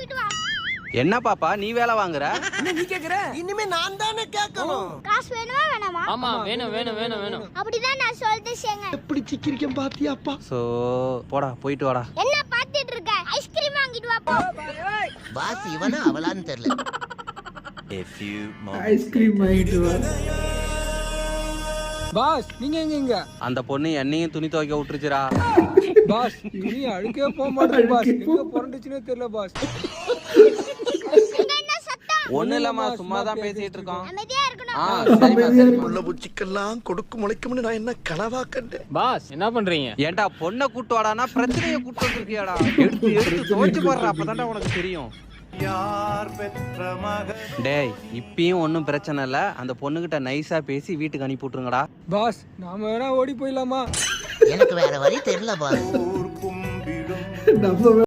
தூக்கிட்டு வா. என்ன பாப்பா நீ வேலை வாங்குற? என்ன நீ கேக்குற? இனிமே நான் தானே கேட்கணும். காசு வேணுமா வேணாமா? ஆமா வேணும். அப்படிதான் நான் சொல்லிட்டு சேங்க. எப்படி சிக்கிரிக்கம் பாத்தியாப்பா? சோ போடா போயிட்டு வாடா. என்ன பாத்துட்டு இருக்க? ஐஸ்கிரீம் வாங்கிட்டு வா போ. பாஸ் இவனா அவளான்னு தெரியல. ஐஸ்கிரீம் வாங்கிட்டு வா. பாஸ் நீங்க எங்க? அந்த பொண்ணு என்னையும் துணி துவைக்க விட்டுருச்சுடா. பாஸ் நீ அழுக்கே போக மாட்டே பாஸ். எங்க பொறண்டுச்சுனே தெரியல பாஸ். இங்க என்ன சத்தம்? ஒண்ணு இல்லம்மா சும்மா தான் பேசிட்டு இருக்கோம். அமைதியா இருக்கணும். சரிம்மா. உள்ள பூச்சிக்கெல்லாம் கொடுக்கு முளைக்கும்னு நான் என்ன கனவா கண்டேன். பாஸ் என்ன பண்றீங்க? ஏன்டா பொண்ணை கூட்டு வாடானா பிரச்சனையை கூட்டு வந்திருக்கியாடா. எடுத்து துவைச்சு போடுற அப்பதான்டா உனக்கு தெரியும். டேய் இப்பயும் ஒன்னும் பிரச்சனை இல்ல. அந்த பொண்ணுகிட்ட நைஸா பேசி வீட்டுக்கு அனுப்பி விட்டுருங்கடா. பாஸ் நாம வேணா ஓடி போயிடலாமா? எனக்கு வேற வழி தெரியல பாஸ்.